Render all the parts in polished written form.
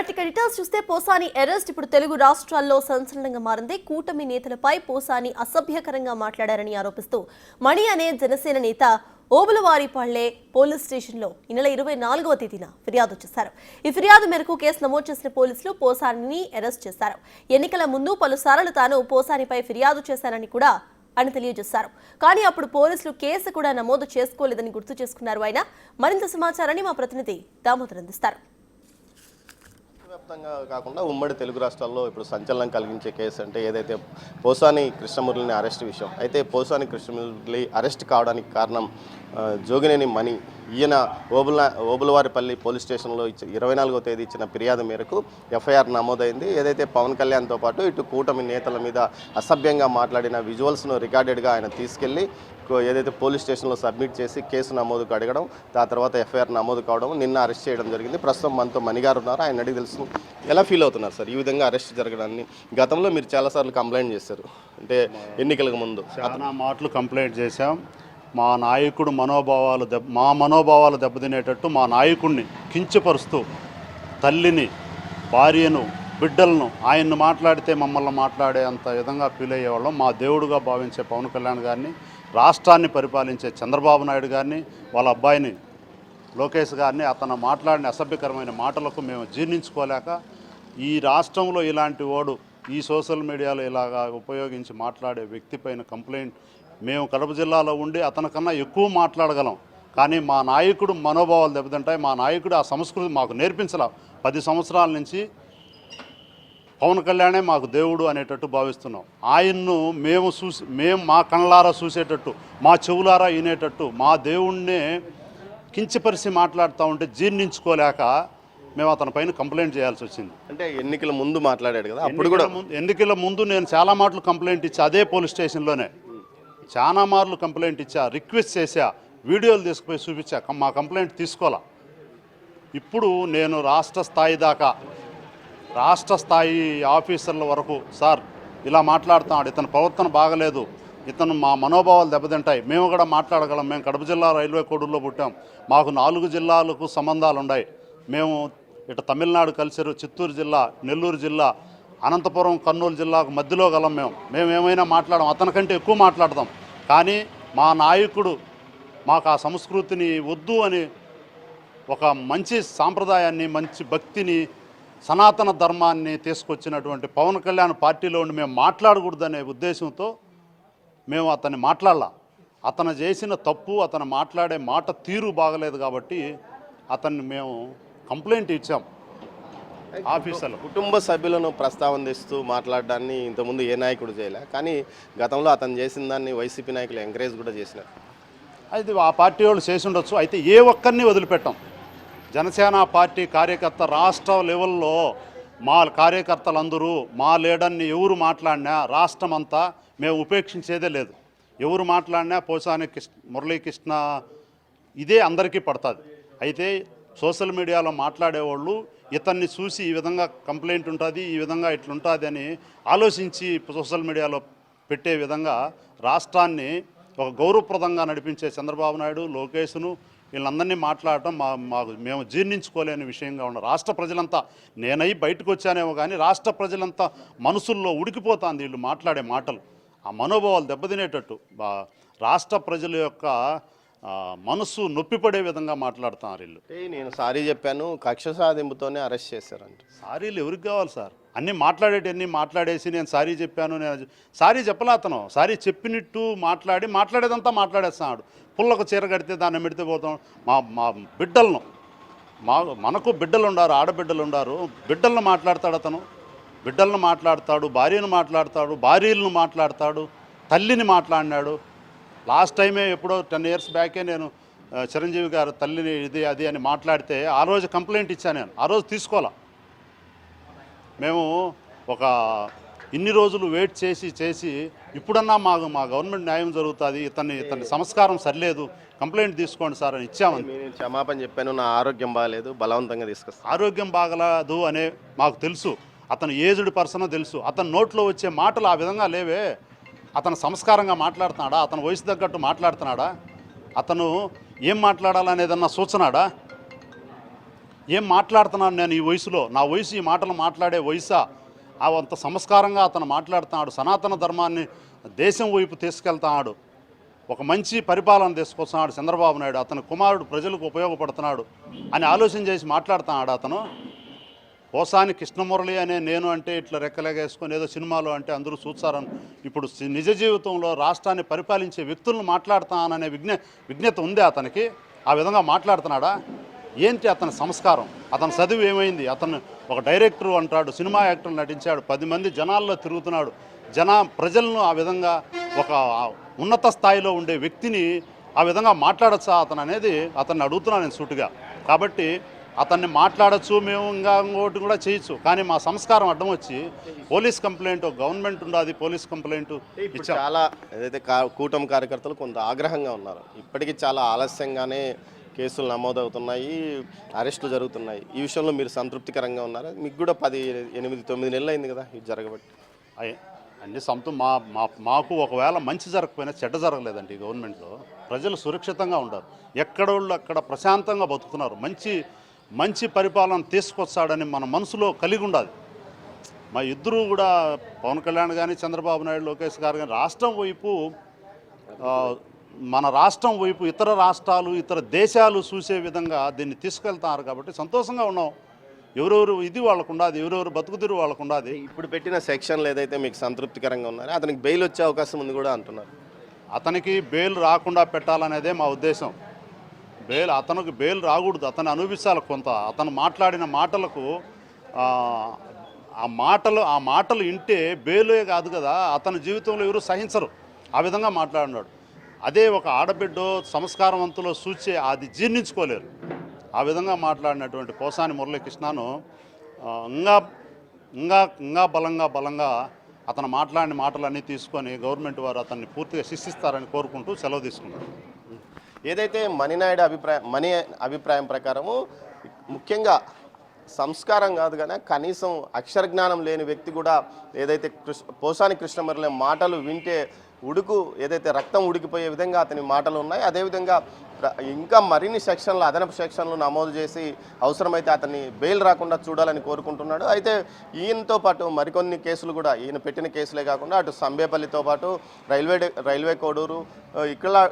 Right details చూస్తే Posani arrest ఇప్పుడు తెలుగు రాష్ట్రాల్లో సంచలనంగా మారింది. కూటమి నేతలపై పోసాని అసభ్యకరంగా మాట్లాడారని ఆరోపిస్తూ మణి అనే జనసేన నేత ఓబులవారిపల్లె పోలీస్ స్టేషన్లో ఈ నెల 24వ తేదీన ఫిర్యాదు చేశారు. ఈ ఫిర్యాదు మేరకు కేసు నమోదు చేసిన పోలీసులు పోసానిని అరెస్ట్ చేశారు. ఎన్నికల ముందు పలుసార్లు తాను పోసానిపై ఫిర్యాదు చేశానని కూడా అని తెలియజేశారు. కానీ అప్పుడు పోలీసులు కేసు కూడా నమోదు చేసుకోలేదని గుర్తు చేసుకున్నారు. ఆయన మరింత సమాచారాన్ని మా ప్రతినిధి దామోదర్ అందిస్తారు. వ్యాప్తంగా కాకుండా ఉమ్మడి తెలుగు రాష్ట్రాల్లో ఇప్పుడు సంచలనం కలిగించే కేసు అంటే ఏదైతే పోసాని కృష్ణమురళిని అరెస్ట్ విషయం. అయితే పోసాని కృష్ణమురళి అరెస్ట్ కావడానికి కారణం జోగినేని మణి. ఈయన ఓబులవారిపల్లి పోలీస్ స్టేషన్లో 24వ తేదీ ఇచ్చిన ఫిర్యాదు మేరకు ఎఫ్ఐఆర్ నమోదైంది. ఏదైతే పవన్ కళ్యాణ్తో పాటు ఇటు కూటమి నేతల మీద అసభ్యంగా మాట్లాడిన విజువల్స్ను రికార్డెడ్గా ఆయన తీసుకెళ్లి ఏదైతే పోలీస్ స్టేషన్లో సబ్మిట్ చేసి కేసు నమోదుకు అడగడం, ఆ తర్వాత ఎఫ్ఐఆర్ నమోదు కావడం, నిన్న అరెస్ట్ చేయడం జరిగింది. ప్రస్తుతం మనతో మణిగారు ఉన్నారు. ఆయన అడిగి తెలుసు ఎలా ఫీల్ అవుతున్నారు సార్ ఈ విధంగా అరెస్ట్ జరగడాన్ని? గతంలో మీరు చాలాసార్లు కంప్లైంట్ చేశారు, అంటే ఎన్నికలకు ముందు చాలా మాటలు కంప్లైంట్ చేశాం. మా నాయకుడు మనోభావాలు దెబ్బతినేటట్టు మా నాయకుడిని కించపరుస్తూ తల్లిని, భార్యను, బిడ్డలను ఆయన్ని మాట్లాడితే మమ్మల్ని మాట్లాడే అంత విధంగా ఫీల్ అయ్యేవాళ్ళం. మా దేవుడుగా భావించే పవన్ కళ్యాణ్ గారిని, రాష్ట్రాన్ని పరిపాలించే చంద్రబాబు నాయుడు గారిని, వాళ్ళ అబ్బాయిని లోకేష్ గారిని అతను మాట్లాడిన అసభ్యకరమైన మాటలకు మేము జీర్ణించుకోలేక ఈ రాష్ట్రంలో ఇలాంటి వాడు ఈ సోషల్ మీడియాలో ఇలాగా ఉపయోగించి మాట్లాడే వ్యక్తి పైన కంప్లైంట్ మేము కడప జిల్లాలో ఉండి అతనికన్నా ఎక్కువ మాట్లాడగలం. కానీ మా నాయకుడు మనోభావాలు దెబ్బతింటాయి. మా నాయకుడు ఆ సంస్కృతి మాకు నేర్పించలే. 10 సంవత్సరాల నుంచి పవన్ కళ్యాణే మాకు దేవుడు అనేటట్టు భావిస్తున్నాం. ఆయన్ను మేము మా కళ్ళారా చూసేటట్టు, మా చెవులారా వినేటట్టు, మా దేవుణ్ణే కించపరిచి మాట్లాడుతూ ఉంటే జీర్ణించుకోలేక మేము అతని పైన కంప్లైంట్ చేయాల్సి వచ్చింది. అంటే ఎన్నికల ముందు మాట్లాడాడు కదా, అప్పుడు కూడా ఎన్నికల ముందు నేను చాలా మాటలు కంప్లైంట్ ఇచ్చా. అదే పోలీస్ స్టేషన్లోనే చాలా మార్లు కంప్లైంట్ ఇచ్చా, రిక్వెస్ట్ చేశా, వీడియోలు తీసుకుపోయి చూపించా. మా కంప్లైంట్ తీసుకోవాలా. ఇప్పుడు నేను రాష్ట్ర స్థాయి ఆఫీసర్ల వరకు సార్ ఇలా మాట్లాడుతున్నాడు, ఇతని ప్రవర్తన బాగలేదు, ఇతను మా మనోభావాలు దెబ్బతింటాయి, మేము కూడా మాట్లాడగలం, మేము కడప జిల్లా రైల్వే కోడూరులో పుట్టాం, మాకు 4 జిల్లాలకు సంబంధాలు ఉన్నాయి, మేము ఇటు తమిళనాడు కల్చరు, చిత్తూరు జిల్లా, నెల్లూరు జిల్లా, అనంతపురం, కర్నూలు జిల్లాకు మధ్యలో గలం మేము ఏమైనా మాట్లాడడం, అతనికంటే ఎక్కువ మాట్లాడతాం. కానీ మా నాయకుడు మాకు ఆ సంస్కృతిని వద్దు అని ఒక మంచి సాంప్రదాయాన్ని, మంచి భక్తిని, సనాతన ధర్మాన్ని తీసుకొచ్చినటువంటి పవన్ కళ్యాణ్ పార్టీలో ఉండి మేము మాట్లాడకూడదనే ఉద్దేశంతో మేము అతన్ని మాట్లాడాల. అతను చేసిన తప్పు, అతను మాట్లాడే మాట తీరు బాగలేదు కాబట్టి అతన్ని మేము కంప్లైంట్ ఇచ్చాం. ఆఫీసర్లు కుటుంబ సభ్యులను ప్రస్తావన మాట్లాడడాన్ని ఇంతకుముందు ఏ నాయకుడు చేయలే, కానీ గతంలో అతను చేసిన దాన్ని వైసీపీ నాయకులు ఎంకరేజ్ కూడా చేసినారు. అది ఆ పార్టీ వాళ్ళు చేసి ఉండొచ్చు. అయితే ఏ ఒక్కరిని వదిలిపెట్టాం. జనసేన పార్టీ కార్యకర్త రాష్ట్ర లెవెల్లో మా కార్యకర్తలందరూ మా లీడర్ని ఎవరు మాట్లాడినా రాష్ట్రం అంతా మేము ఉపేక్షించేదే లేదు. ఎవరు మాట్లాడినా పోసాని మురళీకృష్ణ ఇదే అందరికీ పడుతుంది. అయితే సోషల్ మీడియాలో మాట్లాడేవాళ్ళు ఇతన్ని చూసి ఈ విధంగా కంప్లైంట్ ఉంటుంది, ఈ విధంగా ఇట్లుంటుంది అని ఆలోచించి సోషల్ మీడియాలో పెట్టే విధంగా రాష్ట్రాన్ని ఒక గౌరవప్రదంగా నడిపించే చంద్రబాబు నాయుడు, లోకేష్ను వీళ్ళందరినీ మాట్లాడటం మేము జీర్ణించుకోలేని విషయంగా ఉన్న రాష్ట్ర ప్రజలంతా, నేనై బయటకు వచ్చానేమో కానీ రాష్ట్ర ప్రజలంతా మనసుల్లో ఉడికిపోతుంది వీళ్ళు మాట్లాడే మాటలు. ఆ మనోభావాలు దెబ్బతినేటట్టు రాష్ట్ర ప్రజల యొక్క మనసు నొప్పిపడే విధంగా మాట్లాడుతున్నారు వీళ్ళు. నేను సారీ చెప్పాను, కక్ష సాధింపుతోనే అరెస్ట్ చేశారంట. సారీలు ఎవరికి కావాలి సార్? అన్నీ మాట్లాడేసి నేను సారీ చెప్పాను, నేను సారీ చెప్పలే. అతను సారీ చెప్పినట్టు మాట్లాడేదంతా మాట్లాడేస్తున్నాడు. పుల్లకు చీర కడితే దాన్ని మెడితే పోతాం. మా బిడ్డలను మనకు బిడ్డలు ఉండారు, ఆడబిడ్డలు ఉండారు, బిడ్డలను మాట్లాడతాడు అతను. బిడ్డలను మాట్లాడతాడు, భార్యను మాట్లాడతాడు, భార్యలను మాట్లాడతాడు, తల్లిని మాట్లాడినాడు. లాస్ట్ టైమే ఎప్పుడో 10 years బ్యాకే నేను చిరంజీవి గారు తల్లిని ఇది అది అని మాట్లాడితే ఆ రోజు కంప్లైంట్ ఇచ్చాను. నేను ఆ రోజు తీసుకోవాలా. మేము ఒక ఇన్ని రోజులు వెయిట్ చేసి ఇప్పుడన్నా మా గవర్నమెంట్ న్యాయం జరుగుతుంది, ఇతని సంస్కారం సరిలేదు, కంప్లైంట్ తీసుకోండి సార్ అని ఇచ్చామని. క్షమాపణ చెప్పాను, నా ఆరోగ్యం బాగాలేదు, బలవంతంగా తీసుకొస్తాను. ఆరోగ్యం బాగలేదు అనే మాకు తెలుసు, అతను ఏజ్డ్ పర్సన్ తెలుసు. అతని నోట్లో వచ్చే మాటలు ఆ విధంగా లేవే. అతను సంస్కారంగా మాట్లాడుతున్నాడా? అతను వయసు తగ్గట్టు మాట్లాడుతున్నాడా? అతను ఏం మాట్లాడాలనేదన్నా సూచనాడా? ఏం మాట్లాడుతున్నాను నేను ఈ వయసులో? నా వయసు ఈ మాటలు మాట్లాడే వయసా? అంత సంస్కారంగా అతను మాట్లాడుతున్నాడు. సనాతన ధర్మాన్ని దేశం వైపు తీసుకెళ్తున్నాడు. ఒక మంచి పరిపాలన తీసుకొస్తున్నాడు చంద్రబాబు నాయుడు. అతని కుమారుడు ప్రజలకు ఉపయోగపడుతున్నాడు అని ఆలోచన చేసి మాట్లాడుతున్నాడు అతను. పోసాని కృష్ణమురళి అనే నేను అంటే ఇట్లా రెక్కలేగేసుకొని ఏదో సినిమాలో అంటే అందరూ చూస్తారని, ఇప్పుడు నిజ జీవితంలో రాష్ట్రాన్ని పరిపాలించే వ్యక్తులను మాట్లాడుతాననే విజ్ఞత ఉంది అతనికి. ఆ విధంగా మాట్లాడుతున్నాడా? ఏంటి అతని సంస్కారం? అతని చదువు ఏమైంది? అతను ఒక డైరెక్టర్ అంటాడు, సినిమా యాక్టర్ నటించాడు, 10 మంది జనాల్లో తిరుగుతున్నాడు. ప్రజలను ఆ విధంగా ఒక ఉన్నత స్థాయిలో ఉండే వ్యక్తిని ఆ విధంగా మాట్లాడచ్చా అతను అనేది అతన్ని అడుగుతున్నాను నేను సూటిగా. కాబట్టి అతన్ని మాట్లాడచ్చు, మేము ఇంకోటి కూడా చేయొచ్చు, కానీ మా సంస్కారం అడ్డం వచ్చి పోలీస్ కంప్లైంట్, గవర్నమెంట్ ఉండాది పోలీస్ కంప్లైంట్ ఇప్పుడు చాలా ఏదైతే కూటమి కార్యకర్తలు కొంత ఆగ్రహంగా ఉన్నారు. ఇప్పటికీ చాలా ఆలస్యంగానే కేసులు నమోదవుతున్నాయి, అరెస్టులు జరుగుతున్నాయి. ఈ విషయంలో మీరు సంతృప్తికరంగా ఉన్నారా? మీకు కూడా 8, 9 నెలలు అయింది కదా ఇది జరగబట్టి. అన్ని మాకు ఒకవేళ మంచి జరగకపోయినా చెడ్డ జరగలేదండి. ఈ గవర్నమెంట్లో ప్రజలు సురక్షితంగా ఉంటారు, ఎక్కడోళ్ళు అక్కడ ప్రశాంతంగా బతుకుతున్నారు. మంచి పరిపాలన తీసుకొస్తాడని మన మనసులో కలిగి ఉండాలి. మా ఇద్దరు కూడా పవన్ కళ్యాణ్ కానీ చంద్రబాబు నాయుడు, లోకేష్ గారు కానీ మన రాష్ట్రం వైపు ఇతర రాష్ట్రాలు, ఇతర దేశాలు చూసే విధంగా దీన్ని తీసుకెళ్తున్నారు. కాబట్టి సంతోషంగా ఉన్నాం. ఎవరెవరు ఇది వాళ్ళకు ఉండాది, ఎవరెవరు బతుకుతీరు వాళ్ళకు ఉండాది. ఇప్పుడు పెట్టిన సెక్షన్లు ఏదైతే మీకు సంతృప్తికరంగా ఉన్నారో అతనికి బెయిల్ వచ్చే అవకాశం ఉంది కూడా అంటున్నారు. అతనికి బెయిల్ రాకుండా పెట్టాలనేదే మా ఉద్దేశం. అతనికి బెయిల్ రాకూడదు, అతను అనుభవించాలి కొంత. అతను మాట్లాడిన మాటలకు ఆ మాటలు వింటే బెయిలే కాదు కదా, అతని జీవితంలో ఎవరు సహించరు. ఆ విధంగా మాట్లాడినాడు. అదే ఒక ఆడబిడ్డో సంస్కారవంతులో చూచి అది జీర్ణించుకోలేరు. ఆ విధంగా మాట్లాడినటువంటి పోసాని మురళీకృష్ణను ఇంకా బలంగా అతను మాట్లాడిన మాటలన్నీ తీసుకొని గవర్నమెంట్ వారు అతన్ని పూర్తిగా శిక్షిస్తారని కోరుకుంటూ సెలవు తీసుకున్నారు. ఏదైతే మణి అభిప్రాయం ప్రకారము ముఖ్యంగా సంస్కారం కాదు కానీ కనీసం అక్షర జ్ఞానం లేని వ్యక్తి కూడా ఏదైతే పోసాని కృష్ణమురళి మాటలు వింటే ఏదైతే రక్తం ఉడికిపోయే విధంగా అతని మాటలు ఉన్నాయి. అదేవిధంగా ఇంకా మరిన్ని సెక్షన్లు, అదనపు సెక్షన్లు నమోదు చేసి అవసరమైతే అతన్ని బెయిల్ రాకుండా చూడాలని కోరుకుంటున్నాడు. అయితే ఈయనతో పాటు మరికొన్ని కేసులు కూడా, ఈయన పెట్టిన కేసులే కాకుండా అటు సంబేపల్లితో పాటు రైల్వే కోడూరు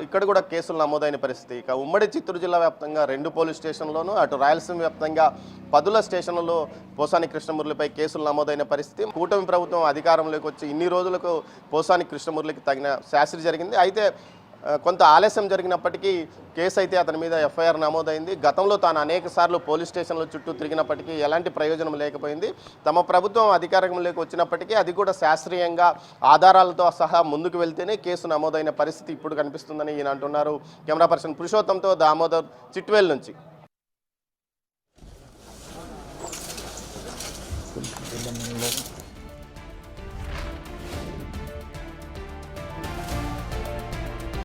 ఇక్కడ కూడా కేసులు నమోదైన పరిస్థితి. ఇక ఉమ్మడి చిత్తూరు జిల్లా వ్యాప్తంగా 2 పోలీస్ స్టేషన్లోనూ, అటు రాయలసీమ వ్యాప్తంగా 10 స్టేషన్లలో పోసాని కృష్ణమురళిపై కేసులు నమోదైన పరిస్థితి. కూటమి ప్రభుత్వం అధికారంలోకి వచ్చి ఇన్ని రోజులకు పోసాని కృష్ణమురళికి తగిన శాస్త్రి జరిగింది. అయితే కొంత ఆలస్యం జరిగినప్పటికీ కేసు అయితే అతని మీద ఎఫ్ఐఆర్ నమోదైంది. గతంలో తాను అనేక సార్లు పోలీస్ స్టేషన్ల చుట్టూ తిరిగినప్పటికీ ఎలాంటి ప్రయోజనం లేకపోయింది. తమ ప్రభుత్వం అధికారంలోకి వచ్చినప్పటికీ అది కూడా శాస్త్రీయంగా ఆధారాలతో సహా ముందుకు వెళ్తేనే కేసు నమోదైన పరిస్థితి ఇప్పుడు కనిపిస్తుందని ఈయన అంటున్నారు. కెమెరా పర్సన్ పురుషోత్తంతో దామోదర్, చిట్వేల్ నుంచి.